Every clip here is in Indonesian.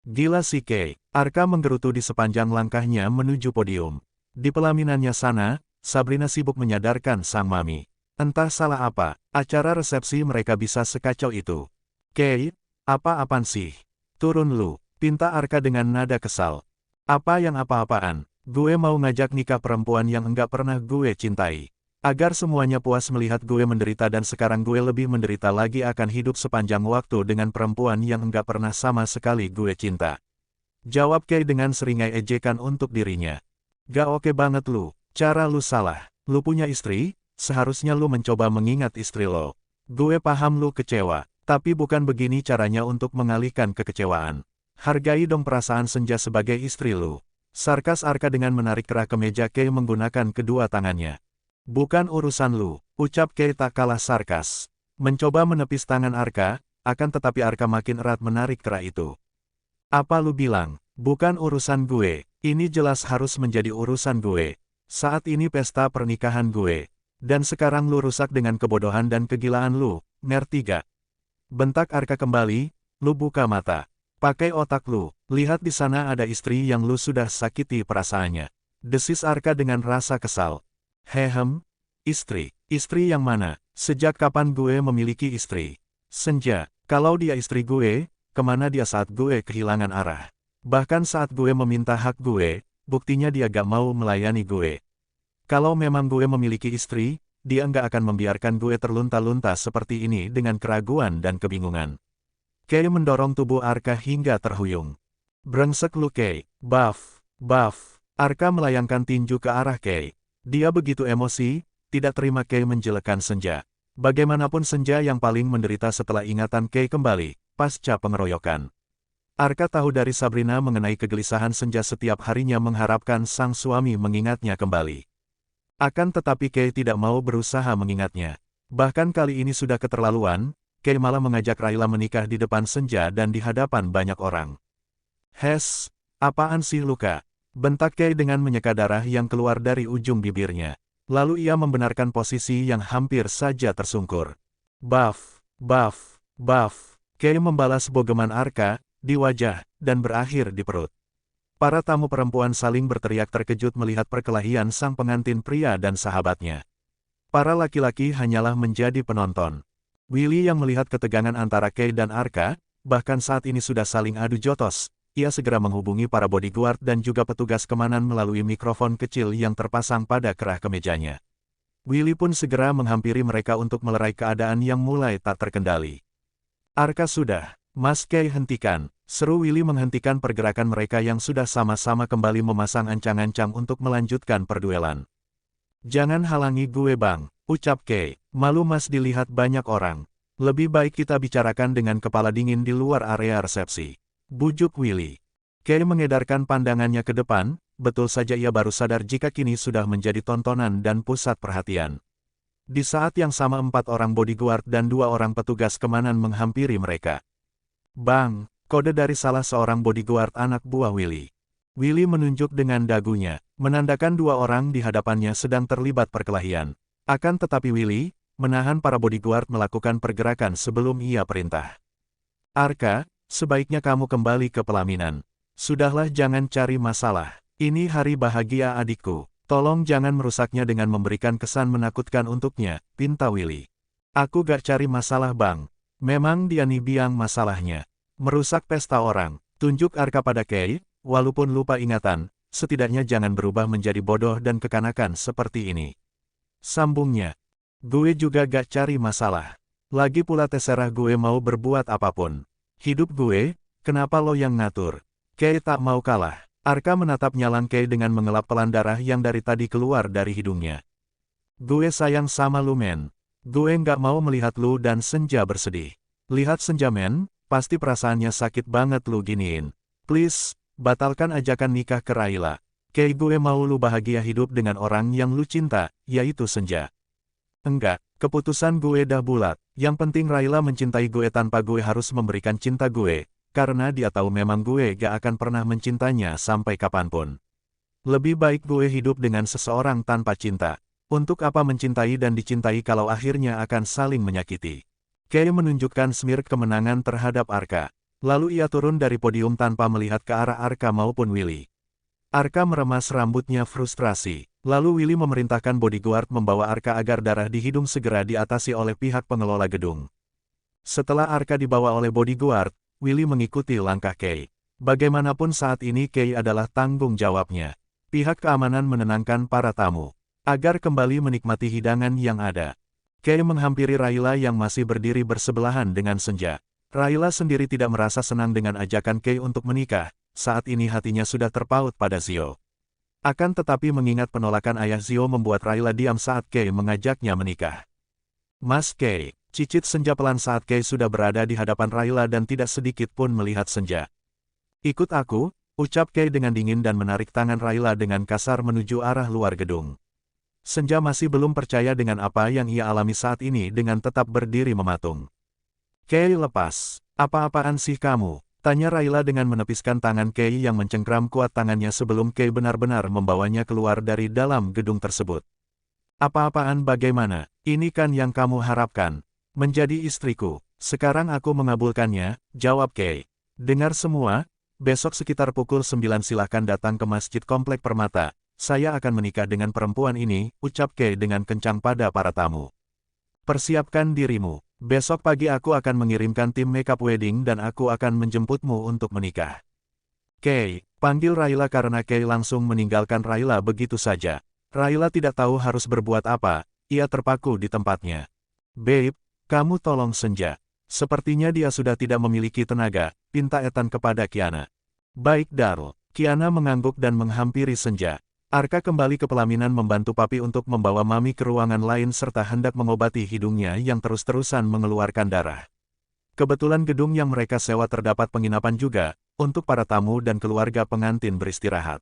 Gila si Kei. Arka menggerutu di sepanjang langkahnya menuju podium. Di pelaminannya sana, Sabrina sibuk menyadarkan sang mami. Entah salah apa, acara resepsi mereka bisa sekacau itu. Kei, apa-apaan sih? Turun lu, pinta Arka dengan nada kesal. Apa yang apa-apaan? Gue mau ngajak nikah perempuan yang enggak pernah gue cintai. Agar semuanya puas melihat gue menderita dan sekarang gue lebih menderita lagi akan hidup sepanjang waktu dengan perempuan yang enggak pernah sama sekali gue cinta. Jawab Kei dengan seringai ejekan untuk dirinya. Gak oke banget lu, cara lu salah. Lu punya istri, seharusnya lu mencoba mengingat istri lo. Gue paham lu kecewa, tapi bukan begini caranya untuk mengalihkan kekecewaan. Hargai dong perasaan Senja sebagai istri lu. Sarkas Arka dengan menarik kerah kemeja Kei menggunakan kedua tangannya. Bukan urusan lu, ucap Kei tak kalah sarkas. Mencoba menepis tangan Arka, akan tetapi Arka makin erat menarik kerah itu. Apa lu bilang? Bukan urusan gue, ini jelas harus menjadi urusan gue. Saat ini pesta pernikahan gue. Dan sekarang lu rusak dengan kebodohan dan kegilaan lu, ngerti gak? Bentak Arka kembali, lu buka mata. Pakai otak lu, lihat di sana ada istri yang lu sudah sakiti perasaannya. Desis Arka dengan rasa kesal. Hehem, istri yang mana? Sejak kapan gue memiliki istri? Senja, kalau dia istri gue, kemana dia saat gue kehilangan arah? Bahkan saat gue meminta hak gue, buktinya dia gak mau melayani gue. Kalau memang gue memiliki istri, dia nggak akan membiarkan gue terlunta-lunta seperti ini dengan keraguan dan kebingungan. Kei mendorong tubuh Arka hingga terhuyung. Brengsek lu Kei, buff. Arka melayangkan tinju ke arah Kei. Dia begitu emosi, tidak terima Kei menjelekkan Senja. Bagaimanapun Senja yang paling menderita setelah ingatan Kei kembali, pasca pengeroyokan. Arka tahu dari Sabrina mengenai kegelisahan Senja setiap harinya mengharapkan sang suami mengingatnya kembali. Akan tetapi Kei tidak mau berusaha mengingatnya. Bahkan kali ini sudah keterlaluan, Kei malah mengajak Raila menikah di depan Senja dan di hadapan banyak orang. Hes, apaan sih luka? Bentak Kei dengan menyeka darah yang keluar dari ujung bibirnya. Lalu ia membenarkan posisi yang hampir saja tersungkur. Buff. Kei membalas bogeman Arka, di wajah, dan berakhir di perut. Para tamu perempuan saling berteriak terkejut melihat perkelahian sang pengantin pria dan sahabatnya. Para laki-laki hanyalah menjadi penonton. Willy yang melihat ketegangan antara Kei dan Arka, bahkan saat ini sudah saling adu jotos, ia segera menghubungi para bodyguard dan juga petugas keamanan melalui mikrofon kecil yang terpasang pada kerah kemejanya. Willy pun segera menghampiri mereka untuk melerai keadaan yang mulai tak terkendali. Arka sudah, Mas Kei hentikan. Seru Willy menghentikan pergerakan mereka yang sudah sama-sama kembali memasang ancang-ancang untuk melanjutkan perduelan. Jangan halangi gue bang, ucap Kei. Malu mas dilihat banyak orang. Lebih baik kita bicarakan dengan kepala dingin di luar area resepsi. Bujuk Willy. Kei mengedarkan pandangannya ke depan, betul saja ia baru sadar jika kini sudah menjadi tontonan dan pusat perhatian. Di saat yang sama 4 orang bodyguard dan 2 orang petugas keamanan menghampiri mereka. Bang! Kode dari salah seorang bodyguard anak buah Willy. Willy menunjuk dengan dagunya, menandakan 2 orang di hadapannya sedang terlibat perkelahian. Akan tetapi Willy, menahan para bodyguard melakukan pergerakan sebelum ia perintah. Arka, sebaiknya kamu kembali ke pelaminan. Sudahlah jangan cari masalah. Ini hari bahagia adikku. Tolong jangan merusaknya dengan memberikan kesan menakutkan untuknya, pinta Willy. Aku gak cari masalah bang. Memang dia nih biang masalahnya. Merusak pesta orang, tunjuk Arka pada Kei, walaupun lupa ingatan, setidaknya jangan berubah menjadi bodoh dan kekanakan seperti ini. Sambungnya, gue juga gak cari masalah. Lagi pula terserah gue mau berbuat apapun. Hidup gue, kenapa lo yang ngatur? Kei tak mau kalah. Arka menatap nyalang Kei dengan mengelap pelan darah yang dari tadi keluar dari hidungnya. Gue sayang sama lu men. Gue nggak mau melihat lu dan Senja bersedih. Lihat Senja men. Pasti perasaannya sakit banget lu giniin. Please, batalkan ajakan nikah ke Raila. Kei gue mau lu bahagia hidup dengan orang yang lu cinta, yaitu Senja. Enggak, keputusan gue dah bulat. Yang penting Raila mencintai gue tanpa gue harus memberikan cinta gue, karena dia tahu memang gue gak akan pernah mencintanya sampai kapanpun. Lebih baik gue hidup dengan seseorang tanpa cinta. Untuk apa mencintai dan dicintai kalau akhirnya akan saling menyakiti. Kei menunjukkan smirk kemenangan terhadap Arka. Lalu ia turun dari podium tanpa melihat ke arah Arka maupun Willy. Arka meremas rambutnya frustrasi. Lalu Willy memerintahkan bodyguard membawa Arka agar darah di hidung segera diatasi oleh pihak pengelola gedung. Setelah Arka dibawa oleh bodyguard, Willy mengikuti langkah Kay. Bagaimanapun saat ini Kay adalah tanggung jawabnya. Pihak keamanan menenangkan para tamu agar kembali menikmati hidangan yang ada. Kay menghampiri Rayla yang masih berdiri bersebelahan dengan Senja. Rayla sendiri tidak merasa senang dengan ajakan Kay untuk menikah. Saat ini hatinya sudah terpaut pada Zio. Akan tetapi mengingat penolakan ayah Zio membuat Rayla diam saat Kay mengajaknya menikah. Mas Kay, cicit Senja pelan saat Kay sudah berada di hadapan Rayla dan tidak sedikit pun melihat Senja. Ikut aku, ucap Kay dengan dingin dan menarik tangan Rayla dengan kasar menuju arah luar gedung. Senja masih belum percaya dengan apa yang ia alami saat ini dengan tetap berdiri mematung. Kay lepas, apa-apaan sih kamu? Tanya Rayla dengan menepiskan tangan Kay yang mencengkram kuat tangannya sebelum Kay benar-benar membawanya keluar dari dalam gedung tersebut. Apa-apaan bagaimana? Ini kan yang kamu harapkan. Menjadi istriku. Sekarang aku mengabulkannya, jawab Kay. Dengar semua, besok sekitar pukul 9 silahkan datang ke Masjid Komplek Permata. Saya akan menikah dengan perempuan ini, ucap Kay dengan kencang pada para tamu. Persiapkan dirimu. Besok pagi aku akan mengirimkan tim makeup wedding dan aku akan menjemputmu untuk menikah. Kay, panggil Rayla karena Kay langsung meninggalkan Rayla begitu saja. Rayla tidak tahu harus berbuat apa, ia terpaku di tempatnya. Babe, kamu tolong Senja. Sepertinya dia sudah tidak memiliki tenaga, pinta Ethan kepada Kiana. Baik Darl, Kiana mengangguk dan menghampiri Senja. Arka kembali ke pelaminan membantu papi untuk membawa mami ke ruangan lain serta hendak mengobati hidungnya yang terus-terusan mengeluarkan darah. Kebetulan gedung yang mereka sewa terdapat penginapan juga, untuk para tamu dan keluarga pengantin beristirahat.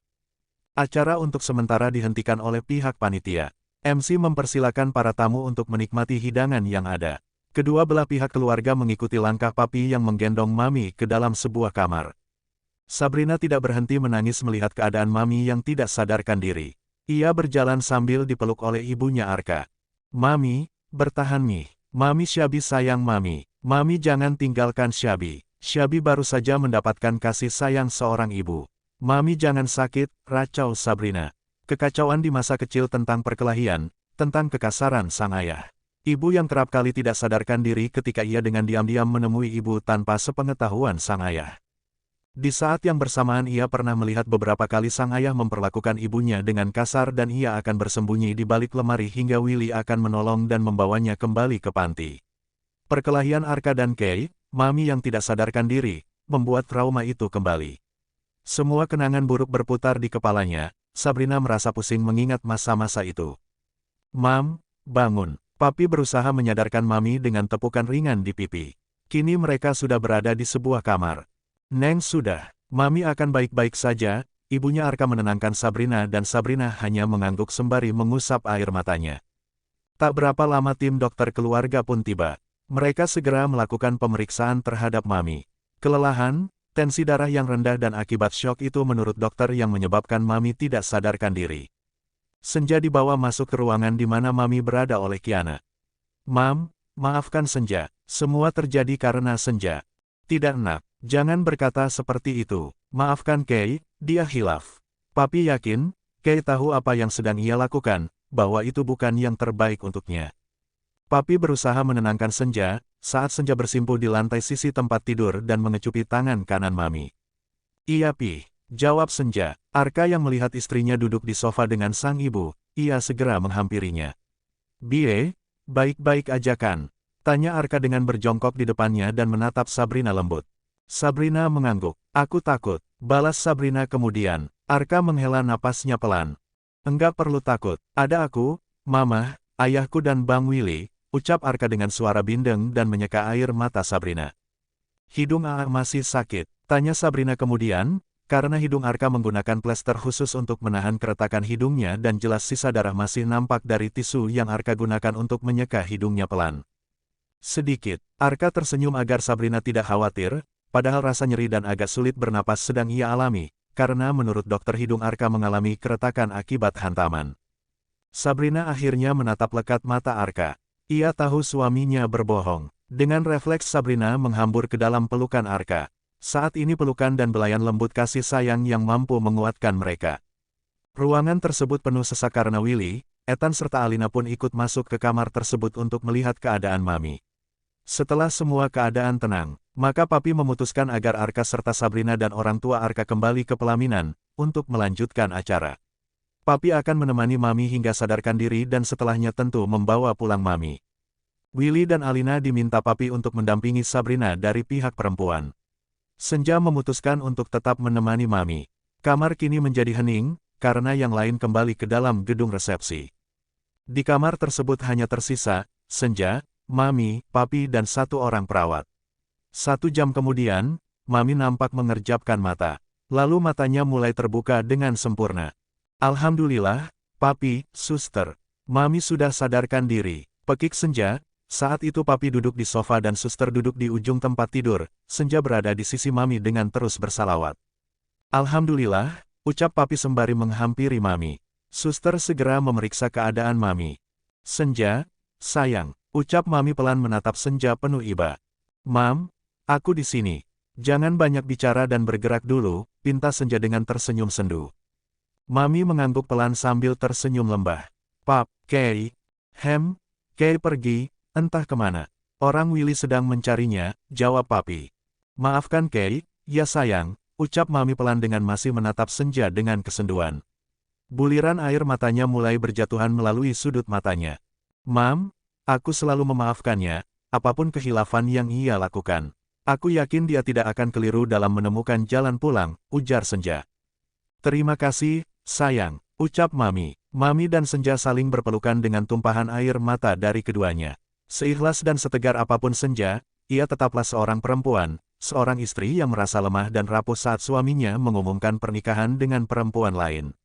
Acara untuk sementara dihentikan oleh pihak panitia. MC mempersilakan para tamu untuk menikmati hidangan yang ada. Kedua belah pihak keluarga mengikuti langkah papi yang menggendong mami ke dalam sebuah kamar. Sabrina tidak berhenti menangis melihat keadaan mami yang tidak sadarkan diri. Ia berjalan sambil dipeluk oleh ibunya Arka. Mami, bertahan Mi. Mami Syabi sayang Mami. Mami jangan tinggalkan Syabi. Syabi baru saja mendapatkan kasih sayang seorang ibu. Mami jangan sakit, racau Sabrina. Kekacauan di masa kecil tentang perkelahian, tentang kekasaran sang ayah. Ibu yang kerap kali tidak sadarkan diri ketika ia dengan diam-diam menemui ibu tanpa sepengetahuan sang ayah. Di saat yang bersamaan ia pernah melihat beberapa kali sang ayah memperlakukan ibunya dengan kasar dan ia akan bersembunyi di balik lemari hingga Willy akan menolong dan membawanya kembali ke panti. Perkelahian Arka dan Kay, mami yang tidak sadarkan diri, membuat trauma itu kembali. Semua kenangan buruk berputar di kepalanya, Sabrina merasa pusing mengingat masa-masa itu. Mam, bangun. Papi berusaha menyadarkan mami dengan tepukan ringan di pipi. Kini mereka sudah berada di sebuah kamar. Neng sudah, mami akan baik-baik saja, ibunya Arka menenangkan Sabrina dan Sabrina hanya mengangguk sembari mengusap air matanya. Tak berapa lama tim dokter keluarga pun tiba. Mereka segera melakukan pemeriksaan terhadap mami. Kelelahan, tensi darah yang rendah dan akibat syok itu menurut dokter yang menyebabkan mami tidak sadarkan diri. Senja dibawa masuk ke ruangan di mana mami berada oleh Kiana. Mam, maafkan Senja, semua terjadi karena Senja. Tidak nak. Jangan berkata seperti itu. Maafkan Kay, dia hilaf. Papi yakin, Kay tahu apa yang sedang ia lakukan, bahwa itu bukan yang terbaik untuknya. Papi berusaha menenangkan Senja, saat Senja bersimpuh di lantai sisi tempat tidur dan mengecupi tangan kanan mami. Iya Pi, jawab Senja. Arka yang melihat istrinya duduk di sofa dengan sang ibu, ia segera menghampirinya. Bie, baik-baik aja kan? Tanya Arka dengan berjongkok di depannya dan menatap Sabrina lembut. Sabrina mengangguk. Aku takut, balas Sabrina kemudian. Arka menghela napasnya pelan. Enggak perlu takut, ada aku, Mama, ayahku dan Bang Willy, ucap Arka dengan suara bindeng dan menyeka air mata Sabrina. Hidung Aa masih sakit, tanya Sabrina kemudian, karena hidung Arka menggunakan plester khusus untuk menahan keretakan hidungnya dan jelas sisa darah masih nampak dari tisu yang Arka gunakan untuk menyeka hidungnya pelan. Sedikit, Arka tersenyum agar Sabrina tidak khawatir, padahal rasa nyeri dan agak sulit bernapas sedang ia alami, karena menurut dokter hidung Arka mengalami keretakan akibat hantaman. Sabrina akhirnya menatap lekat mata Arka. Ia tahu suaminya berbohong. Dengan refleks Sabrina menghambur ke dalam pelukan Arka. Saat ini pelukan dan belayan lembut kasih sayang yang mampu menguatkan mereka. Ruangan tersebut penuh sesak karena Willy, Ethan serta Alina pun ikut masuk ke kamar tersebut untuk melihat keadaan Mami. Setelah semua keadaan tenang, maka Papi memutuskan agar Arka serta Sabrina dan orang tua Arka kembali ke pelaminan, untuk melanjutkan acara. Papi akan menemani Mami hingga sadarkan diri dan setelahnya tentu membawa pulang Mami. Willy dan Alina diminta Papi untuk mendampingi Sabrina dari pihak perempuan. Senja memutuskan untuk tetap menemani Mami. Kamar kini menjadi hening, karena yang lain kembali ke dalam gedung resepsi. Di kamar tersebut hanya tersisa Senja, Mami, Papi dan satu orang perawat. 1 jam kemudian, Mami nampak mengerjapkan mata. Lalu matanya mulai terbuka dengan sempurna. Alhamdulillah, Papi, Suster. Mami sudah sadarkan diri. Pekik Senja. Saat itu Papi duduk di sofa dan Suster duduk di ujung tempat tidur. Senja berada di sisi Mami dengan terus bersalawat. Alhamdulillah, ucap Papi sembari menghampiri Mami. Suster segera memeriksa keadaan Mami. Senja, sayang, ucap Mami pelan menatap Senja penuh iba. Mam, aku di sini. Jangan banyak bicara dan bergerak dulu, pinta Senja dengan tersenyum sendu. Mami mengangguk pelan sambil tersenyum lembah. Pap, Kay. Kay pergi, entah kemana. Orang Willy sedang mencarinya, jawab Papi. Maafkan Kay, ya sayang, ucap Mami pelan dengan masih menatap Senja dengan kesenduan. Buliran air matanya mulai berjatuhan melalui sudut matanya. Mam, aku selalu memaafkannya, apapun kehilafan yang ia lakukan. Aku yakin dia tidak akan keliru dalam menemukan jalan pulang, ujar Senja. Terima kasih, sayang, ucap Mami. Mami dan Senja saling berpelukan dengan tumpahan air mata dari keduanya. Seikhlas dan setegar apapun Senja, ia tetaplah seorang perempuan, seorang istri yang merasa lemah dan rapuh saat suaminya mengumumkan pernikahan dengan perempuan lain.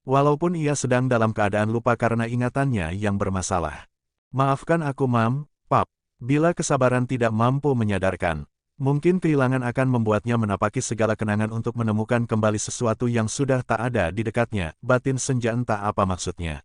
Walaupun ia sedang dalam keadaan lupa karena ingatannya yang bermasalah. Maafkan aku Mam, Pap, bila kesabaran tidak mampu menyadarkan. Mungkin kehilangan akan membuatnya menapaki segala kenangan untuk menemukan kembali sesuatu yang sudah tak ada di dekatnya, batin Senja entah apa maksudnya.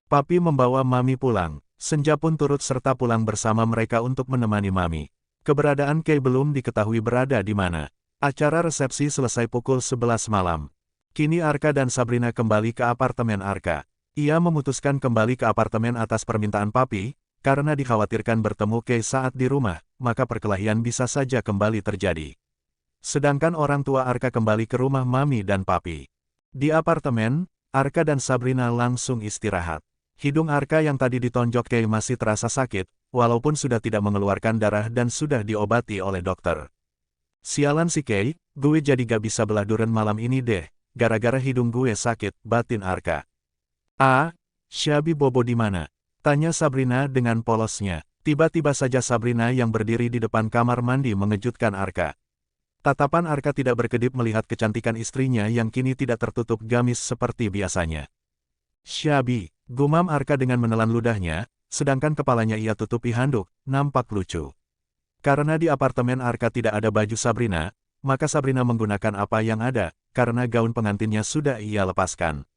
Papi membawa Mami pulang, Senja pun turut serta pulang bersama mereka untuk menemani Mami. Keberadaan Kay belum diketahui berada di mana. Acara resepsi selesai pukul 11 malam. Kini Arka dan Sabrina kembali ke apartemen Arka. Ia memutuskan kembali ke apartemen atas permintaan Papi, karena dikhawatirkan bertemu Kay saat di rumah, maka perkelahian bisa saja kembali terjadi. Sedangkan orang tua Arka kembali ke rumah Mami dan Papi. Di apartemen, Arka dan Sabrina langsung istirahat. Hidung Arka yang tadi ditonjok Kay masih terasa sakit, walaupun sudah tidak mengeluarkan darah dan sudah diobati oleh dokter. Sialan si Kay, gue jadi gak bisa belah durian malam ini deh, gara-gara hidung gue sakit, batin Arka. Syabi Bobo di mana? Tanya Sabrina dengan polosnya. Tiba-tiba saja Sabrina yang berdiri di depan kamar mandi mengejutkan Arka. Tatapan Arka tidak berkedip melihat kecantikan istrinya yang kini tidak tertutup gamis seperti biasanya. Syabi, gumam Arka dengan menelan ludahnya, sedangkan kepalanya ia tutupi handuk, nampak lucu. Karena di apartemen Arka tidak ada baju Sabrina, maka Sabrina menggunakan apa yang ada, karena gaun pengantinnya sudah ia lepaskan.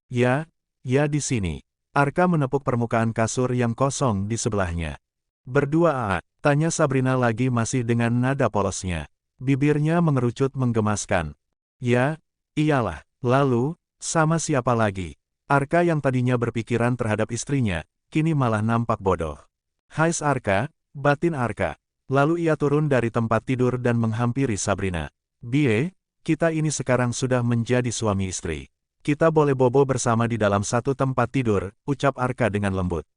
Ya di sini. Arka menepuk permukaan kasur yang kosong di sebelahnya. Berdua tanya Sabrina lagi masih dengan nada polosnya. Bibirnya mengerucut menggemaskan. Ya, iyalah. Lalu, sama siapa lagi? Arka yang tadinya berpikiran terhadap istrinya, kini malah nampak bodoh. Hai Arka, batin Arka. Lalu ia turun dari tempat tidur dan menghampiri Sabrina. Bie, kita ini sekarang sudah menjadi suami istri. Kita boleh bobo bersama di dalam satu tempat tidur, ucap Arka dengan lembut.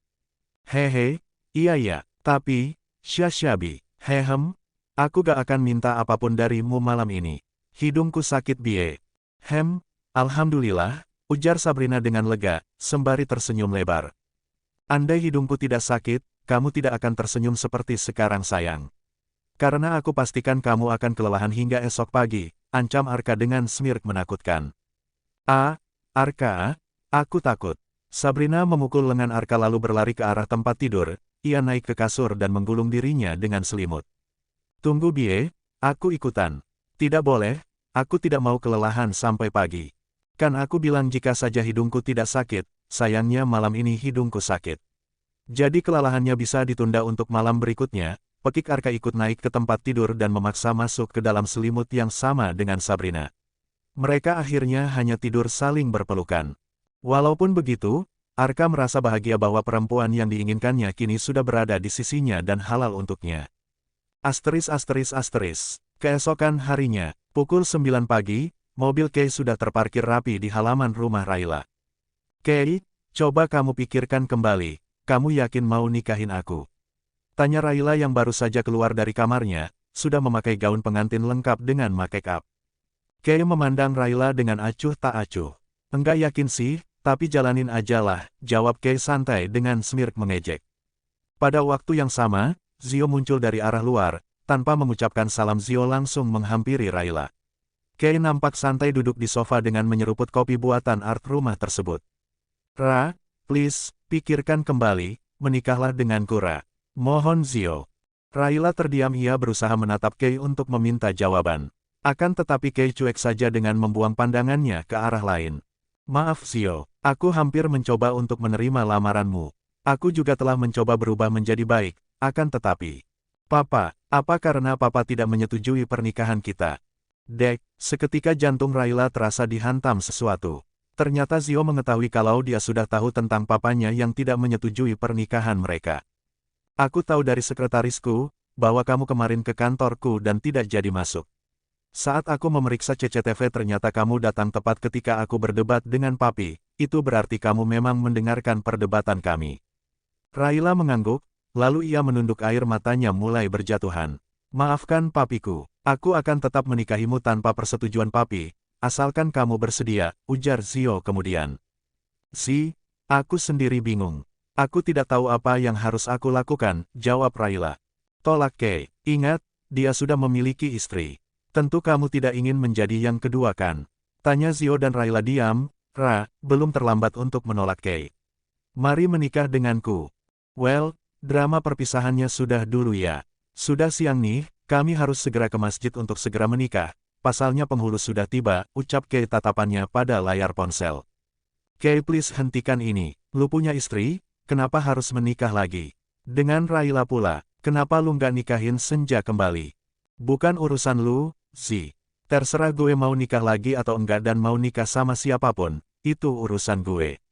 Hehe, iya, tapi, Syabi, aku gak akan minta apapun darimu malam ini. Hidungku sakit Bie. Alhamdulillah, ujar Sabrina dengan lega, sembari tersenyum lebar. Andai hidungku tidak sakit, kamu tidak akan tersenyum seperti sekarang sayang. Karena aku pastikan kamu akan kelelahan hingga esok pagi, ancam Arka dengan smirk menakutkan. Arka, aku takut. Sabrina memukul lengan Arka lalu berlari ke arah tempat tidur, ia naik ke kasur dan menggulung dirinya dengan selimut. Tunggu Bie, aku ikutan. Tidak boleh, aku tidak mau kelelahan sampai pagi. Kan aku bilang jika saja hidungku tidak sakit, sayangnya malam ini hidungku sakit. Jadi kelelahannya bisa ditunda untuk malam berikutnya, Pekik Arka ikut naik ke tempat tidur dan memaksa masuk ke dalam selimut yang sama dengan Sabrina. Mereka akhirnya hanya tidur saling berpelukan. Walaupun begitu, Arka merasa bahagia bahwa perempuan yang diinginkannya kini sudah berada di sisinya dan halal untuknya. Keesokan harinya, pukul 9 pagi, mobil Kay sudah terparkir rapi di halaman rumah Raila. Kay, coba kamu pikirkan kembali, kamu yakin mau nikahin aku? Tanya Raila yang baru saja keluar dari kamarnya, sudah memakai gaun pengantin lengkap dengan make up. Kay memandang Raila dengan acuh tak acuh. Enggak yakin sih, tapi jalanin aja lah, jawab Kay santai dengan smirk mengejek. Pada waktu yang sama, Zio muncul dari arah luar, tanpa mengucapkan salam Zio langsung menghampiri Raila. Kay nampak santai duduk di sofa dengan menyeruput kopi buatan art rumah tersebut. Ra, please, pikirkan kembali, menikahlah denganku Ra. Mohon Zio. Raila terdiam, ia berusaha menatap Kay untuk meminta jawaban. Akan tetapi Kay cuek saja dengan membuang pandangannya ke arah lain. Maaf Zio, aku hampir mencoba untuk menerima lamaranmu. Aku juga telah mencoba berubah menjadi baik, akan tetapi. Papa, apa karena Papa tidak menyetujui pernikahan kita? Dek, seketika jantung Raila terasa dihantam sesuatu. Ternyata Zio mengetahui kalau dia sudah tahu tentang papanya yang tidak menyetujui pernikahan mereka. Aku tahu dari sekretarisku, bahwa kamu kemarin ke kantorku dan tidak jadi masuk. Saat aku memeriksa CCTV ternyata kamu datang tepat ketika aku berdebat dengan papi, itu berarti kamu memang mendengarkan perdebatan kami. Raila mengangguk, lalu ia menunduk air matanya mulai berjatuhan. Maafkan papiku, aku akan tetap menikahimu tanpa persetujuan papi, asalkan kamu bersedia, ujar Zio kemudian. Aku sendiri bingung. Aku tidak tahu apa yang harus aku lakukan, jawab Raila. Tolak Kay, ingat, dia sudah memiliki istri. Tentu kamu tidak ingin menjadi yang kedua kan? Tanya Zio dan Raila diam. Ra, belum terlambat untuk menolak Kay. Mari menikah denganku. Well, drama perpisahannya sudah dulu ya. Sudah siang nih, kami harus segera ke masjid untuk segera menikah. Pasalnya penghulu sudah tiba, ucap Kay tatapannya pada layar ponsel. Kay please hentikan ini, lu punya istri? Kenapa harus menikah lagi? Dengan Raila pula, kenapa lu nggak nikahin Senja kembali? Bukan urusan lu, Zi. Terserah gue mau nikah lagi atau enggak dan mau nikah sama siapapun, itu urusan gue.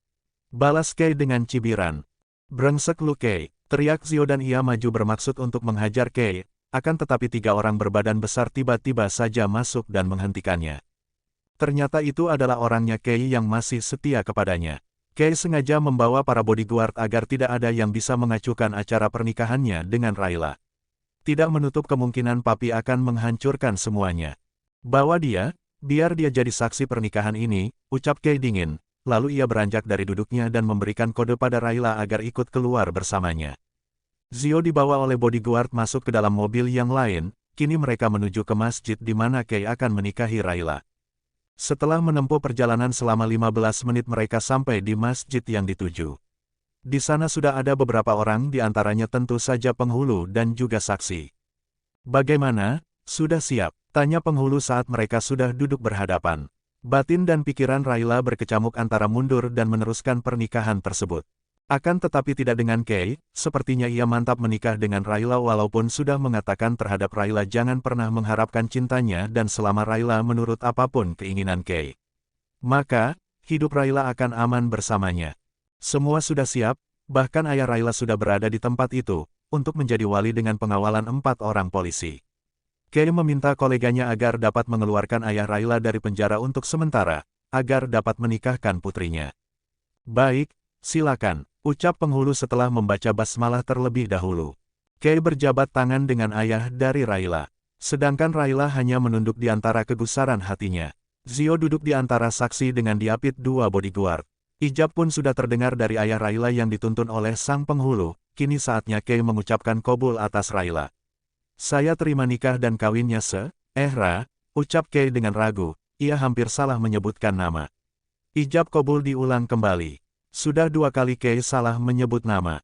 Balas Kay dengan cibiran. Brengsek lu Kay, teriak Zio dan ia maju bermaksud untuk menghajar Kay, akan tetapi 3 orang berbadan besar tiba-tiba saja masuk dan menghentikannya. Ternyata itu adalah orangnya Kay yang masih setia kepadanya. Kay sengaja membawa para bodyguard agar tidak ada yang bisa mengacuhkan acara pernikahannya dengan Raila. Tidak menutup kemungkinan papi akan menghancurkan semuanya. Bawa dia, biar dia jadi saksi pernikahan ini, ucap Kay dingin, lalu ia beranjak dari duduknya dan memberikan kode pada Raila agar ikut keluar bersamanya. Zio dibawa oleh bodyguard masuk ke dalam mobil yang lain, kini mereka menuju ke masjid di mana Kay akan menikahi Raila. Setelah menempuh perjalanan selama 15 menit mereka sampai di masjid yang dituju. Di sana sudah ada beberapa orang di antaranya tentu saja penghulu dan juga saksi. Bagaimana, sudah siap? Tanya penghulu saat mereka sudah duduk berhadapan. Batin dan pikiran Raila berkecamuk antara mundur dan meneruskan pernikahan tersebut. Akan tetapi tidak dengan Kay, sepertinya ia mantap menikah dengan Raila walaupun sudah mengatakan terhadap Raila jangan pernah mengharapkan cintanya dan selama Raila menurut apapun keinginan Kay. Maka, hidup Raila akan aman bersamanya. Semua sudah siap, bahkan ayah Raila sudah berada di tempat itu, untuk menjadi wali dengan pengawalan 4 orang polisi. Kay meminta koleganya agar dapat mengeluarkan ayah Raila dari penjara untuk sementara, agar dapat menikahkan putrinya. Baik, silakan. Ucap penghulu setelah membaca basmalah terlebih dahulu. Kay berjabat tangan dengan ayah dari Raila. Sedangkan Raila hanya menunduk di antara kegusaran hatinya. Zio duduk di antara saksi dengan diapit 2 bodyguard. Ijab pun sudah terdengar dari ayah Raila yang dituntun oleh sang penghulu. Kini saatnya Kay mengucapkan kobul atas Raila. Saya terima nikah dan kawinnya Ra, ucap Kay dengan ragu. Ia hampir salah menyebutkan nama. Ijab kobul diulang kembali. Sudah 2 kali Kay salah menyebut nama.